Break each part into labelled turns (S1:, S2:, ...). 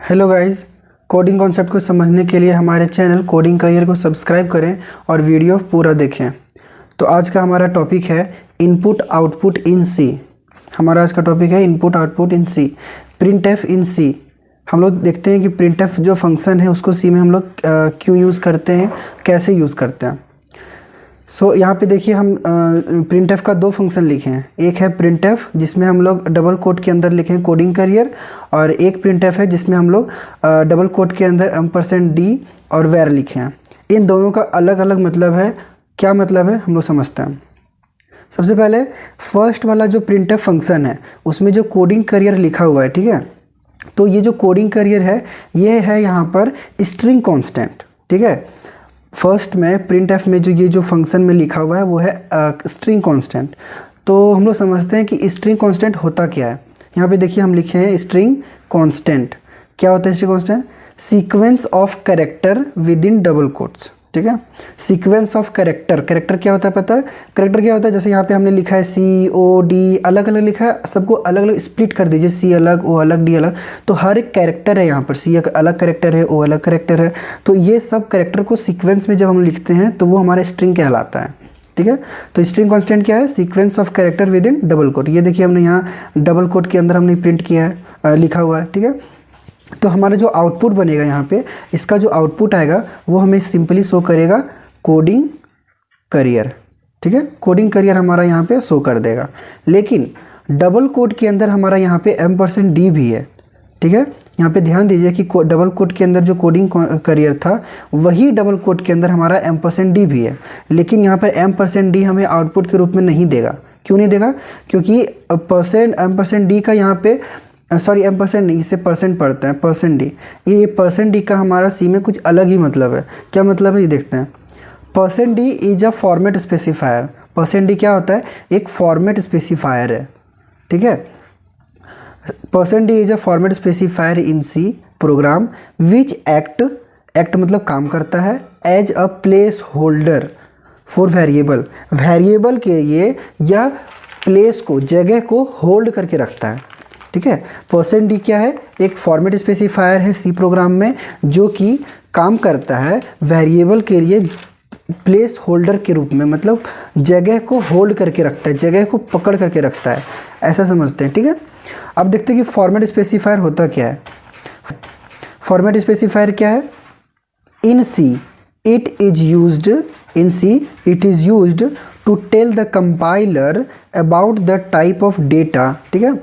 S1: Hello guys, coding concept को समझने के लिए हमारे चैनल कोडिंग करियर को सब्सक्राइब करें और वीडियो पूरा देखें। तो आज का हमारा टॉपिक है इनपुट आउटपुट इन सी। हमारा आज का टॉपिक है input output in C, printf in C. हम लोग देखते हैं कि प्रिंटएफ जो फंक्शन है उसको सी में हम लोग क्यों यूज़ करते हैं, कैसे यूज़ करते हैं। यहाँ पे देखिए हम प्रिंटएफ का दो फंक्शन लिखे हैं। एक है प्रिंटएफ जिसमें हम लोग डबल कोट के अंदर लिखे हैं कोडिंग करियर, और एक प्रिंटएफ है जिसमें हम लोग डबल कोट के अंदर %d और वैर लिखे हैं। इन दोनों का अलग अलग मतलब है। क्या मतलब है हम लोग समझते हैं। सबसे पहले फर्स्ट वाला जो प्रिंटएफ फंक्शन है उसमें जो कोडिंग करियर लिखा हुआ है, ठीक है। तो ये जो कोडिंग करियर है ये है यहाँ पर स्ट्रिंग कांस्टेंट, ठीक है। फर्स्ट में प्रिंटएफ में जो ये जो फंक्शन में लिखा हुआ है वो है स्ट्रिंग कांस्टेंट। तो हम लोग समझते हैं कि स्ट्रिंग कांस्टेंट होता क्या है। यहाँ पे देखिए हम लिखे हैं स्ट्रिंग कांस्टेंट। क्या होता है string constant? Sequence of character within double quotes, ठीक है। सीक्वेंस ऑफ कैरेक्टर, कैरेक्टर क्या होता है पता है? कैरेक्टर क्या होता है? जैसे यहाँ पे हमने लिखा है COD, अलग अलग लिखा है, सबको अलग अलग स्प्लिट कर दीजिए, C अलग, O अलग, D अलग। तो हर एक कैरेक्टर है, यहाँ पर C अलग कैरेक्टर है, O अलग कैरेक्टर है। तो ये सब कैरेक्टर को सीक्वेंस में जब हम लिखते हैं तो वो हमारा स्ट्रिंग कहलाता है, ठीक है। तो स्ट्रिंग कांस्टेंट क्या है? Sequence of character within double quote. ये देखिए हमने यहाँ डबल कोट के अंदर हमने प्रिंट किया है, लिखा हुआ है, ठीक है। तो हमारा जो आउटपुट बनेगा यहाँ पे, इसका जो आउटपुट आएगा वो हमें सिंपली शो करेगा कोडिंग करियर, ठीक है। कोडिंग करियर हमारा यहाँ पे शो कर देगा। लेकिन डबल कोट के अंदर हमारा यहाँ पे %d भी है, ठीक है। यहाँ पे ध्यान दीजिए कि डबल कोट के अंदर जो कोडिंग करियर था वही डबल कोट के अंदर हमारा %d भी है। लेकिन यहाँ पर %d हमें आउटपुट के रूप में नहीं देगा। क्यों नहीं देगा? क्योंकि %d का यहाँ पे सॉरी %, नहीं, इसे परसेंट पढ़ते हैं, %d। ये %d का हमारा सी में कुछ अलग ही मतलब है। क्या मतलब है ये देखते हैं। %d is a format specifier. %d क्या होता है? एक फॉर्मेट स्पेसिफायर है, ठीक है। %d is a format specifier in C program which act मतलब काम करता है as a place holder for variable. Variable के लिए यह प्लेस को, जगह को होल्ड करके रखता है, ठीक है। %d क्या है? एक फॉर्मेट स्पेसिफायर है सी प्रोग्राम में जो कि काम करता है वेरिएबल के लिए प्लेस होल्डर के रूप में, मतलब जगह को होल्ड करके रखता है, जगह को पकड़ करके रखता है, ऐसा समझते हैं, ठीक है। अब देखते हैं कि फॉर्मेट स्पेसिफायर होता क्या है। फॉर्मेट स्पेसिफायर क्या है? In C it is used to tell the compiler about the type of data, ठीक है।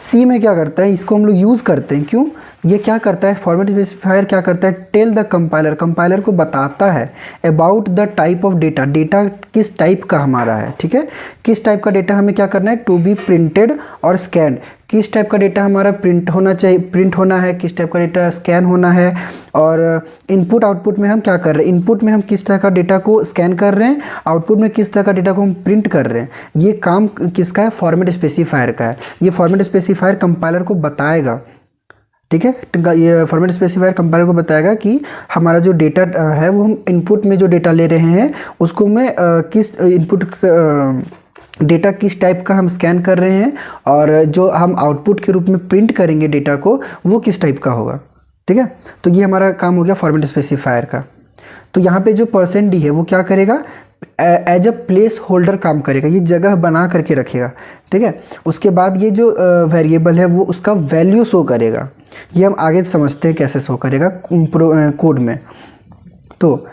S1: सी में क्या करता है? इसको हम लोग यूज़ करते हैं। क्यों? ये क्या करता है? फॉर्मेट स्पेसिफायर क्या करता है? टेल द कंपाइलर, कंपाइलर को बताता है about the type of data, data किस टाइप का हमारा है, ठीक है। किस टाइप का डेटा हमें क्या करना है? टू बी प्रिंटेड और स्कैन। किस टाइप का डेटा हमारा प्रिंट होना चाहिए, प्रिंट होना है, किस टाइप का डेटा स्कैन होना है। और इनपुट आउटपुट में हम क्या कर रहे हैं? इनपुट में हम किस तरह का डेटा को स्कैन कर रहे हैं, आउटपुट में किस तरह का डेटा को हम प्रिंट कर रहे हैं। ये काम किसका है? फॉर्मेट स्पेसिफायर का है। ये फॉर्मेट स्पेसिफायर कंपाइलर को बताएगा, ठीक है। ये फॉर्मेट स्पेसिफायर कंपाइलर को बताएगा कि हमारा जो डेटा है वो हम इनपुट में जो डेटा ले रहे हैं उसको में किस इनपुट डेटा किस टाइप का हम स्कैन कर रहे हैं, और जो हम आउटपुट के रूप में प्रिंट करेंगे डेटा को वो किस टाइप का होगा, ठीक है। तो ये हमारा काम हो गया फॉर्मेट स्पेसिफायर का। तो यहाँ पे जो %d है वो क्या करेगा? एज अ प्लेस होल्डर काम करेगा, ये जगह बना करके रखेगा, ठीक है। उसके बाद ये जो वेरिएबल है वो उसका वैल्यू शो करेगा। ये हम आगे समझते हैं कैसे शो करेगा कोड में। तो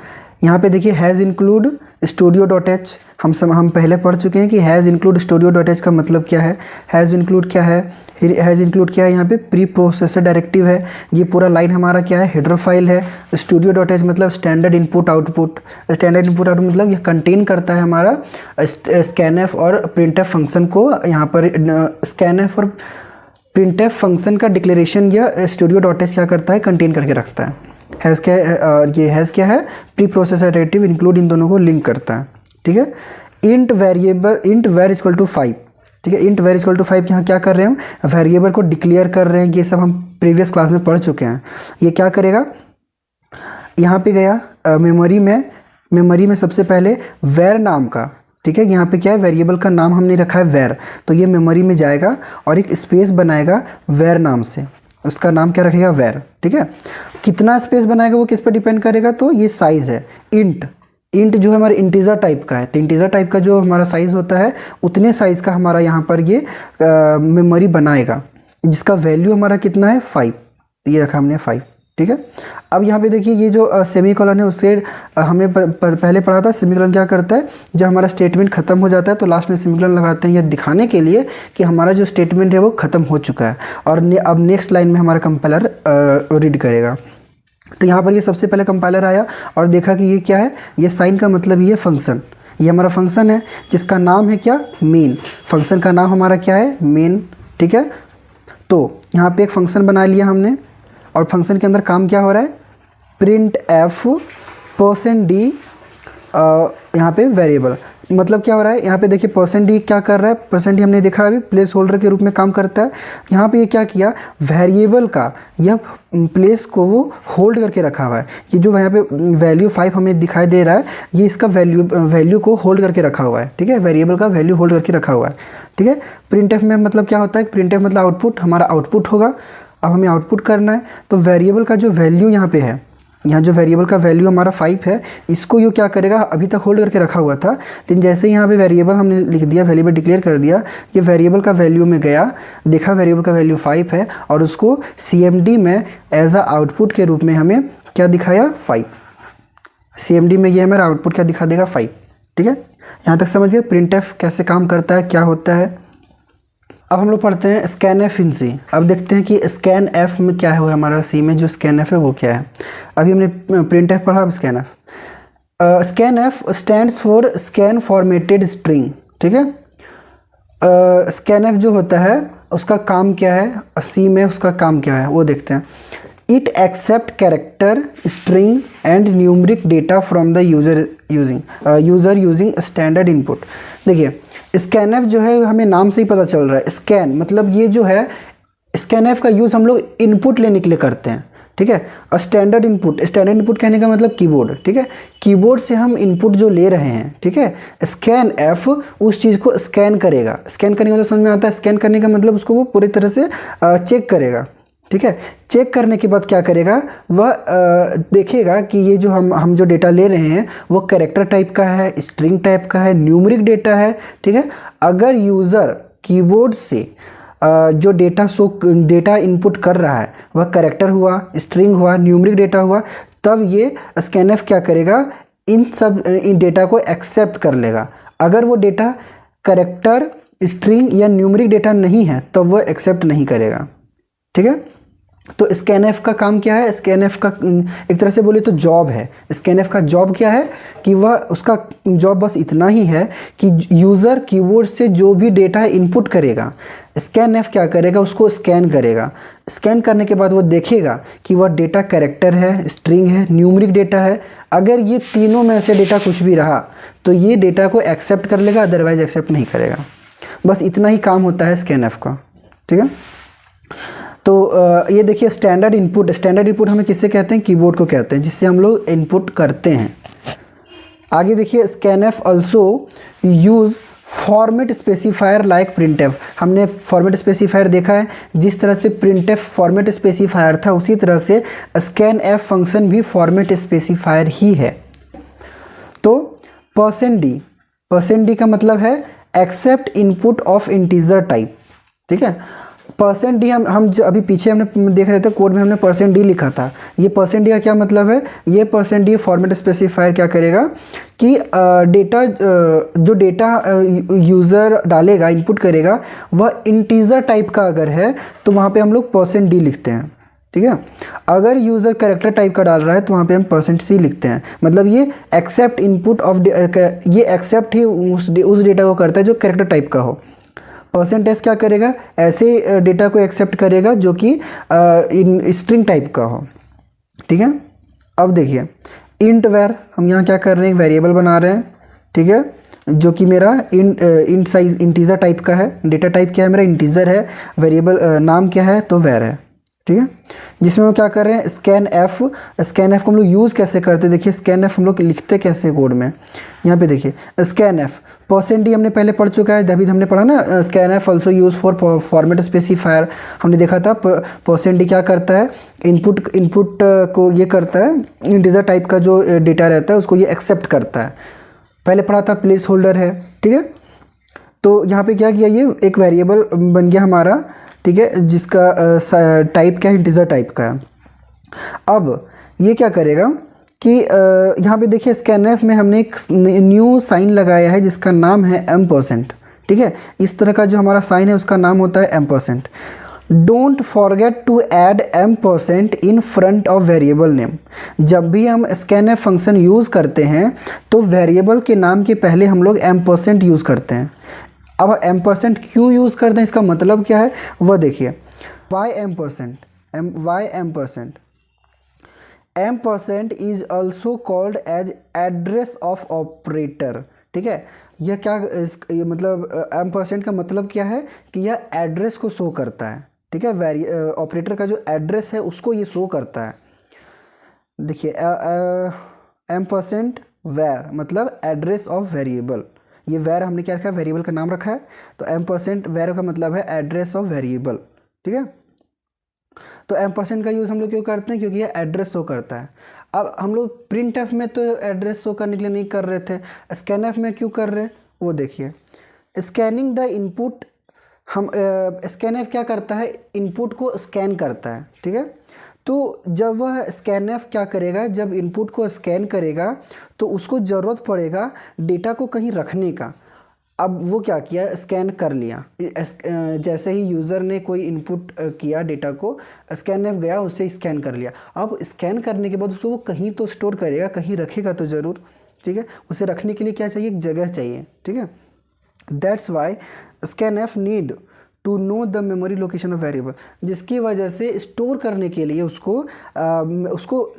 S1: यहाँ पे देखिए हैज़ इंक्लूड studio.h, हम पहले पढ़ चुके हैं कि हैज़ इंक्लूड studio.h का मतलब क्या है। हैज़ इंक्लूड क्या है? हैज़ इंक्लूड क्या है? यहाँ पे प्री प्रोसेसर डायरेक्टिव है। ये पूरा लाइन हमारा क्या है? हेडर फाइल है। studio.h मतलब standard input output. Standard input output मतलब ये कंटेन करता है हमारा स्कैनएफ और प्रिंटएफ फंक्शन को। यहाँ पर स्कैनएफ और प्रिंटएफ फंक्शन का डिक्लेरेशन या studio.h क्या करता है? कंटेन करके रखता है। हैज़ क्या है? ये हैज़ क्या है? प्री प्रोसेसर डायरेक्टिव इंक्लूड इन दोनों को लिंक करता है, ठीक है। Int variable int var equal to 5, ठीक है। इंट वेर इक्वल टू 5 यहाँ क्या कर रहे हैं हम? वेरिएबल को डिक्लेयर कर रहे हैं। ये सब हम प्रीवियस क्लास में पढ़ चुके हैं। ये क्या करेगा? यहाँ पे गया मेमोरी में सबसे पहले वेर नाम का, ठीक है। यहाँ पे क्या है? वेरिएबल का नाम हमने रखा है वेर, तो ये मेमोरी में जाएगा और एक स्पेस बनाएगा वेर नाम से, उसका नाम क्या रखेगा, वैर। ठीक है, कितना स्पेस बनाएगा वो किस पर डिपेंड करेगा, तो ये साइज़ है। इंट जो है हमारे इंटीजर टाइप का है, तो इंटीजर टाइप का जो हमारा साइज़ होता है उतने साइज़ का हमारा यहाँ पर ये मेमोरी बनाएगा, जिसका वैल्यू हमारा कितना है 5, ये रखा हमने 5। ठीक है, अब यहाँ पे देखिए ये जो सेमीकोलन है उससे हमने पहले पढ़ा था, सेमीकोलन क्या करता है, जब हमारा स्टेटमेंट खत्म हो जाता है तो लास्ट में सेमीकोलन लगाते हैं, यह दिखाने के लिए कि हमारा जो स्टेटमेंट है वो ख़त्म हो चुका है और अब नेक्स्ट लाइन में हमारा कंपाइलर रीड करेगा। तो यहाँ पर ये सबसे पहले कंपाइलर आया और देखा कि ये क्या है, ये साइन का मतलब ये फंक्शन, ये हमारा फंक्शन है जिसका नाम है क्या, मेन। फंक्शन का नाम हमारा क्या है, मेन। ठीक है, तो यहाँ पे एक फंक्शन बना लिया हमने और फंक्शन के अंदर काम क्या हो रहा है, प्रिंट एफ %d यहाँ पे वेरिएबल, मतलब क्या हो रहा है, यहाँ पे देखिए %d क्या कर रहा है, %d हमने देखा अभी प्लेस होल्डर के रूप में काम करता है। यहाँ पे ये क्या किया, वेरिएबल का यह प्लेस को वो होल्ड करके रखा हुआ है। ये जो यहाँ पे वैल्यू 5 हमें दिखाई दे रहा है, ये इसका वैल्यू को होल्ड करके रखा हुआ है। ठीक है, वेरिएबल का वैल्यू होल्ड करके रखा हुआ है। ठीक है, प्रिंट एफ में मतलब क्या होता है, प्रिंट एफ मतलब आउटपुट, हमारा आउटपुट होगा। अब हमें आउटपुट करना है, तो वेरिएबल का जो वैल्यू यहाँ पे है, यहाँ जो वेरिएबल का वैल्यू हमारा 5 है, इसको ये क्या करेगा, अभी तक होल्ड करके रखा हुआ था, लेकिन जैसे ही यहाँ पे वेरिएबल हमने लिख दिया, वेरिएबल डिक्लेयर कर दिया, ये वेरिएबल का वैल्यू में गया, देखा वेरिएबल का वैल्यू 5 है और उसको CMD में एज अ आउटपुट के रूप में हमें क्या दिखाया, 5। CMD में ये हमारा आउटपुट क्या दिखा देगा, 5। ठीक है, यहाँ तक समझ गए प्रिंट एफ कैसे काम करता है, क्या होता है। अब हम लोग पढ़ते हैं स्कैन एफ इन सी। अब देखते हैं कि स्कैन एफ में क्या है, हमारा सी में जो स्कैन एफ है वो क्या है। अभी हमने प्रिंट एफ पढ़ा, अब scan F. Scan F stands for scan formatted string. ठीक है, स्कैन एफ जो होता है उसका काम क्या है, सी में उसका काम क्या है वो देखते हैं। It accept character, string and numeric data from the user using standard input. देखिए स्कैन एफ जो है हमें नाम से ही पता चल रहा है, स्कैन मतलब ये जो है स्कैन एफ का यूज़ हम लोग इनपुट लेने के लिए करते हैं। ठीक है, स्टैंडर्ड इनपुट कहने का मतलब कीबोर्ड। ठीक है, कीबोर्ड से हम इनपुट जो ले रहे हैं, ठीक है, स्कैन एफ उस चीज़ को स्कैन करेगा। स्कैन करने का मतलब समझ में आता है, स्कैन करने का मतलब उसको वो पूरी तरह से चेक करेगा। ठीक है, चेक करने के बाद क्या करेगा, वह देखेगा कि ये जो हम जो डेटा ले रहे हैं वो कैरेक्टर टाइप का है, स्ट्रिंग टाइप का है, न्यूमरिक डेटा है। ठीक है, अगर यूज़र कीबोर्ड से जो डेटा इनपुट कर रहा है वह कैरेक्टर हुआ, स्ट्रिंग हुआ, न्यूमरिक डेटा हुआ, तब ये स्कैनएफ क्या करेगा, इन डेटा को एक्सेप्ट कर लेगा। अगर वो डेटा कैरेक्टर, स्ट्रिंग या न्यूमरिक डेटा नहीं है तब वह एक्सेप्ट नहीं करेगा। ठीक है, तो स्कैनएफ का काम क्या है, स्कैनएफ का एक तरह से बोले तो जॉब है। स्कैनएफ का जॉब क्या है कि वह उसका जॉब बस इतना ही है कि यूज़र कीबोर्ड से जो भी डेटा इनपुट करेगा, स्कैनएफ क्या करेगा, उसको स्कैन करेगा। स्कैन करने के बाद वो देखेगा कि वह डेटा कैरेक्टर है, स्ट्रिंग है, न्यूमरिक डेटा है। अगर ये तीनों में से डेटा कुछ भी रहा तो ये डेटा को एक्सेप्ट कर लेगा, अदरवाइज एक्सेप्ट नहीं करेगा। बस इतना ही काम होता है स्कैनएफ का। ठीक है, तो ये देखिए स्टैंडर्ड इनपुट हमें किससे कहते हैं, कीबोर्ड को कहते हैं, जिससे हम लोग इनपुट करते हैं। आगे देखिए scanf also use format specifier like printf. हमने फॉर्मेट स्पेसिफायर देखा है, जिस तरह से प्रिंटएफ फॉर्मेट स्पेसिफायर था उसी तरह से स्कैनएफ फंक्शन भी फॉर्मेट स्पेसिफायर ही है। तो %d का मतलब है accept input of integer type. ठीक है, %d हम अभी पीछे हमने देख रहे थे कोड में हमने %d लिखा था। ये %d का क्या मतलब है, ये %d फॉर्मेट स्पेसिफायर क्या करेगा कि जो डेटा यूज़र डालेगा, इनपुट करेगा, वह इंटीजर टाइप का अगर है तो वहाँ पे हम लोग %d लिखते हैं। ठीक है, अगर यूज़र कैरेक्टर टाइप का डाल रहा है तो वहाँ पे हम %c लिखते हैं। मतलब ये एक्सेप्ट इनपुट ऑफ ये एक्सेप्ट ही उस डेटा को करता है जो कैरेक्टर टाइप का हो। %s क्या करेगा, ऐसे डेटा को एक्सेप्ट करेगा जो कि इन स्ट्रिंग टाइप का हो। ठीक है, अब देखिए इंट वैर, हम यहाँ क्या कर रहे हैं, वेरिएबल बना रहे हैं। ठीक है, जो कि मेरा इंट साइज इंटीजर टाइप का है, डेटा टाइप क्या है मेरा, इंटीजर है, वेरिएबल नाम क्या है तो वैर है। ठीक है, जिसमें हम क्या कर रहे हैं, स्कैन एफ को हम लोग यूज़ कैसे करते हैं, देखिए स्कैन एफ हम लोग लिखते कैसे कोड में, यहाँ पे देखिए स्कैन एफ %d हमने पहले पढ़ चुका है, अभी हमने पढ़ा ना, scan F also use for format specifier, हमने देखा था %d क्या करता है, इनपुट को ये करता है, इंटीजर टाइप का जो डेटा रहता है उसको ये एक्सेप्ट करता है, पहले पढ़ा था प्लेस होल्डर है, ठीक है। तो यहाँ पे क्या किया, ये एक वेरिएबल बन गया हमारा, ठीक है, जिसका टाइप क्या है, इंटीजर टाइप का है। अब ये क्या करेगा कि यहाँ पे देखिए स्कैनएफ में हमने एक न्यू साइन लगाया है जिसका नाम है %, ठीक है, इस तरह का जो हमारा साइन है उसका नाम होता है %। Don't forget to add %, in front of variable name. जब भी हम स्कैनएफ फंक्शन यूज़ करते हैं तो वेरिएबल के नाम के पहले हम लोग %, यूज़ करते हैं। अब %, क्यों यूज़ करते हैं, इसका मतलब क्या है वह देखिए, y %, is also called as address of operator, ठीक है। यह क्या ये मतलब %, का मतलब क्या है कि यह एड्रेस को शो करता है, ठीक है, ऑपरेटर का जो एड्रेस है उसको ये शो करता है। देखिए %, वैर मतलब एड्रेस ऑफ वेरिएबल, ये वैर हमने क्या रखा है, वेरिएबल का नाम रखा है, तो %, वैर का मतलब है एड्रेस ऑफ वेरिएबल, ठीक है। तो %, का यूज़ हम लोग क्यों करते हैं, क्योंकि ये एड्रेस शो करता है। अब हम लोग प्रिंट एफ में तो एड्रेस शो करने के लिए नहीं कर रहे थे, स्कैन एफ में क्यों कर रहे हैं वो देखिए, स्कैनिंग द इनपुट, हम स्कैन एफ क्या करता है, इनपुट को स्कैन करता है, ठीक है। तो जब वह स्कैन एफ क्या करेगा, जब इनपुट को स्कैन करेगा तो उसको ज़रूरत पड़ेगा डेटा को कहीं रखने का। अब वो क्या किया, स्कैन कर लिया, जैसे ही यूज़र ने कोई इनपुट किया डेटा को, स्कैन एफ गया उसे स्कैन कर लिया। अब स्कैन करने के बाद उसको वो कहीं तो स्टोर करेगा, कहीं रखेगा तो ज़रूर, ठीक है। उसे रखने के लिए क्या चाहिए, एक जगह चाहिए, ठीक है। That's why scan f need to know the memory location of variable, जिसकी वजह से स्टोर करने के लिए उसको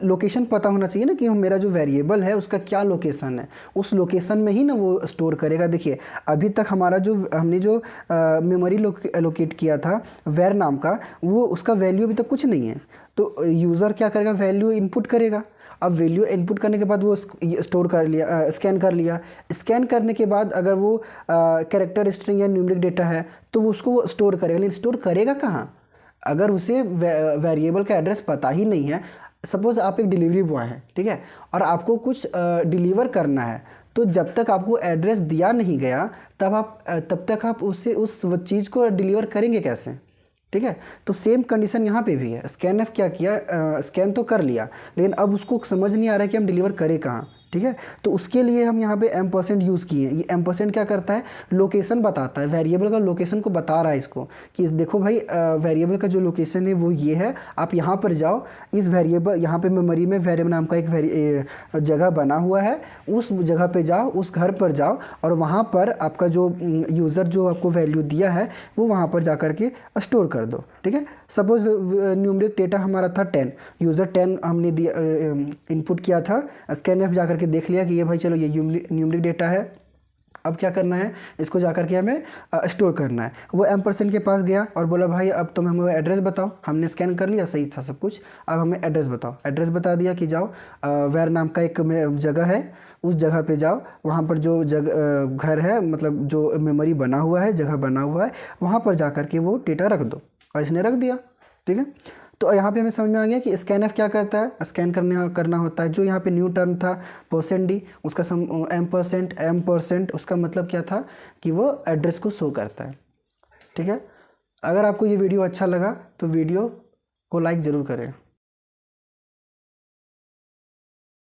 S1: लोकेशन पता होना चाहिए ना, कि मेरा जो वेरिएबल है उसका क्या लोकेशन है, उस लोकेशन में ही ना वो स्टोर करेगा। देखिए अभी तक हमारा जो हमने जो मेमोरी लोकेट किया था वेर नाम का, वो उसका वैल्यू अभी तक कुछ नहीं है, तो यूज़र क्या करेगा, वैल्यू इनपुट करेगा। अब वैल्यू इनपुट करने के बाद वो स्टोर कर लिया, स्कैन कर लिया, स्कैन करने के बाद अगर वो कैरेक्टर स्ट्रिंग या न्यूमेरिक डेटा है तो वो उसको वो स्टोर करेगा, लेकिन स्टोर करेगा कहाँ, अगर उसे वेरिएबल का एड्रेस पता ही नहीं है। सपोज़ आप एक डिलीवरी बॉय है, ठीक है, और आपको कुछ डिलीवर करना है, तो जब तक आपको एड्रेस दिया नहीं गया तब तक आप उस चीज़ को डिलीवर करेंगे कैसे, ठीक है। तो सेम कंडीशन यहाँ पे भी है, स्कैन एफ क्या किया, स्कैन तो कर लिया, लेकिन अब उसको समझ नहीं आ रहा है कि हम डिलीवर करें कहाँ, ठीक है। तो उसके लिए हम यहाँ पे %, यूज़ किए। ये %, क्या करता है, लोकेशन बताता है, वेरिएबल का लोकेशन को बता रहा है इसको, कि देखो भाई वेरिएबल का जो लोकेशन है वो ये है, आप यहाँ पर जाओ, इस वेरिएबल यहाँ पे मेमोरी में वेरिएबल नाम का एक जगह बना हुआ है, उस जगह पे जाओ, उस घर पर जाओ, और वहाँ पर आपका जो यूज़र जो आपको वैल्यू दिया है वो वहाँ पर जा कर के स्टोर कर दो, ठीक है। सपोज न्यूमेरिक डेटा हमारा था 10, यूज़र 10 हमने दिया, इनपुट किया था, स्कैन एफ जा करके देख लिया कि ये भाई चलो ये न्यूमेरिक डेटा है, अब क्या करना है, इसको जा करके हमें स्टोर करना है। वो %, के पास गया और बोला भाई अब तुम हमें एड्रेस बताओ, हमने स्कैन कर लिया, सही था सब कुछ, अब हमें एड्रेस बताओ। एड्रेस बता दिया कि जाओ वेर नाम का एक जगह है, उस जगह पे जाओ, वहाँ पर जो घर है, मतलब जो मेमोरी बना हुआ है, जगह बना हुआ है, वहाँ पर जा कर के वो डेटा रख दो, और इसने रख दिया, ठीक है। तो यहाँ पे हमें समझ में आ गया कि स्कैन एफ क्या कहता है, स्कैन करना होता है। जो यहाँ पे न्यू टर्म था %d, उसका %, उसका मतलब क्या था कि वो एड्रेस को शो करता है, ठीक है। अगर आपको ये वीडियो अच्छा लगा तो वीडियो को लाइक ज़रूर करें।